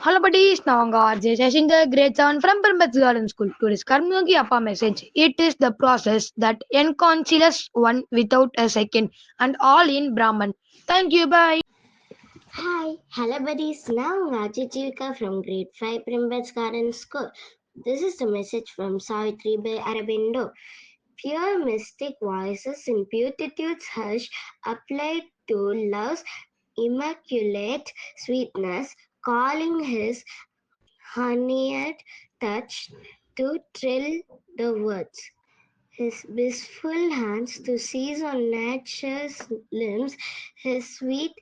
Hello buddies, now RJ Seshinger, grade 7 from Permbeth Garden School. Today's Karmugi Appa message. It is the process that enconciles one without a second and all in Brahman. Thank you, bye. Hi, hello buddies. Now Raji Jivika from grade 5 Primbets Garden School. This is the message from Savitri by Arabindo. Pure mystic voices in beatitude's hush applied to love's immaculate sweetness, calling his honeyed touch to thrill the words. His blissful hands to seize on nature's limbs, his sweet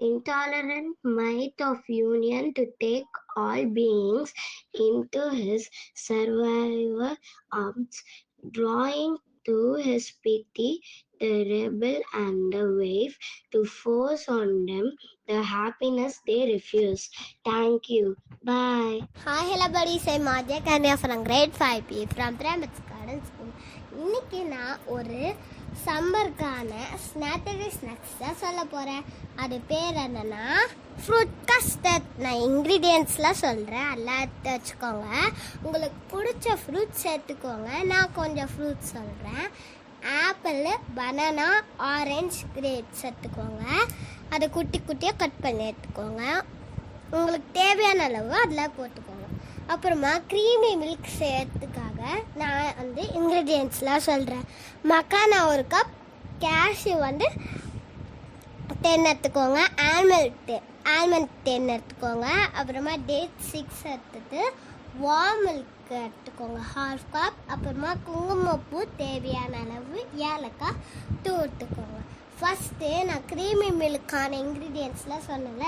intolerant might of union to take all beings into his survivor arms, drawing to his pity the rebel and the wave to force on them the happiness they refuse. Thank you. Bye. Hi, hello buddies. I'm Madhya Kanya from grade 5B from Primbets Garden School. இன்னைக்கு நான் ஒரு சம்மருக்கான snacks தான் சொல்ல போகிறேன். அது பேர் என்னன்னா fruit custard. நான் இன்க்ரீடியன்ட்ஸ்லாம் சொல்கிறேன், எல்லாம் எடுத்து வச்சுக்கோங்க. உங்களுக்கு பிடிச்ச ஃப்ரூட்ஸ் எடுத்துக்கோங்க. நான் கொஞ்சம் ஃப்ரூட்ஸ் சொல்கிறேன். ஆப்பிள், பனானா, ஆரஞ்சு, கிரேப்ஸ் எடுத்துக்கோங்க. அதை குட்டி குட்டியாக கட் பண்ணி எடுத்துக்கோங்க. உங்களுக்கு தேவையான அளவு அதில் போட்டுக்கோங்க. அப்புறமா க்ரீமி மில்க் செய்யறதுக்காக நான் இன்க்ரீடியன்ட்ஸ்லாம் சொல்கிறேன். மக்கானா 1 கப், கேஷ்யூ 10 எடுத்துக்கோங்க, ஆல்மண்ட் 10 எடுத்துக்கோங்க. அப்புறமா டேட் 6 எடுத்துட்டு வார்ம் மில்க் எடுத்துக்கோங்க 1/2 கப். அப்புறமா குங்குமப்பூ தேவையான அளவு, ஏலக்காய் 2 எடுத்துக்கோங்க. ஃபஸ்ட்டு நான் க்ரீமி மில்க்கான இன்க்ரீடியன்ட்ஸ்லாம் சொன்னேன்ல,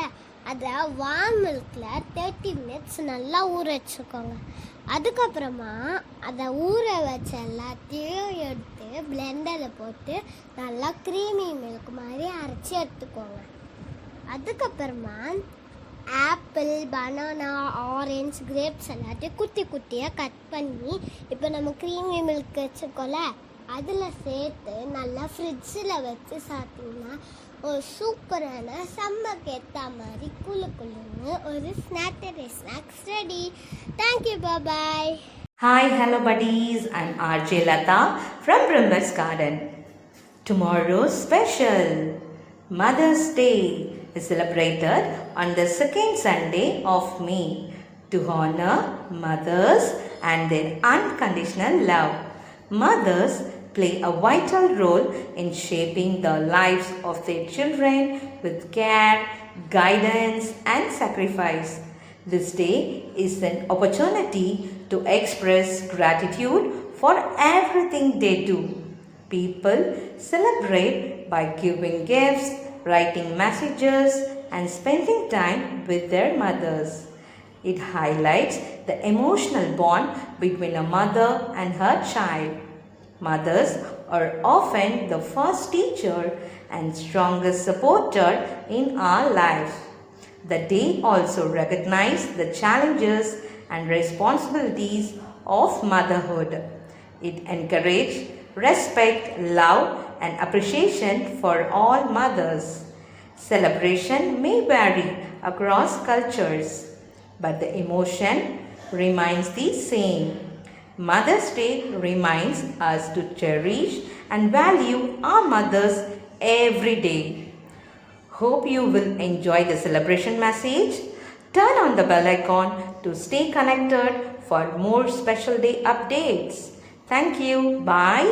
அதை வார்ம் மில்கில் 30 மினிட்ஸ் நல்லா ஊற வச்சுக்கோங்க. அதுக்கப்புறமா அதை ஊற வச்ச எல்லாத்தையும் எடுத்து பிளெண்டரில் போட்டு நல்லா க்ரீமி மில்க் மாதிரி அரைச்சி எடுத்துக்கோங்க. அதுக்கப்புறமா ஆப்பிள், பனானா, ஆரஞ்சு, கிரேப்ஸ் எல்லாத்தையும் குட்டி குட்டியாக கட் பண்ணி இப்போ நம்ம க்ரீமி மில்க் வச்சுருக்கோம்ல அதில் சேர்த்து நல்லா ஃப்ரிட்ஜில் வச்சு சாப்பிட்டிங்கன்னா ஒரு சூப்பரான சம்மருக்கு ஏற்ற மாதிரி குழுன்னு ஒரு snacks ready. Thank you, bye. Hi, hello buddies. I'm RJ Lata from Primbets Garden. Tomorrow's special Mother's Day is celebrated on the second Sunday of May to honor mothers and their unconditional love. Mothers play a vital role in shaping the lives of their children with care, guidance, and sacrifice. This day is an opportunity to express gratitude for everything they do. People celebrate by giving gifts, writing messages, and spending time with their mothers. It highlights the emotional bond between a mother and her child. Mothers are often the first teacher and strongest supporter in our lives. The day also recognizes the challenges and responsibilities of motherhood. It encourages respect, love, and appreciation for all mothers. Celebration may vary across cultures, but the emotion remains the same. Mother's Day reminds us to cherish and value our mothers every day. Hope you will enjoy the celebration message. Turn on the bell icon to stay connected for more special day updates. Thank you. Bye.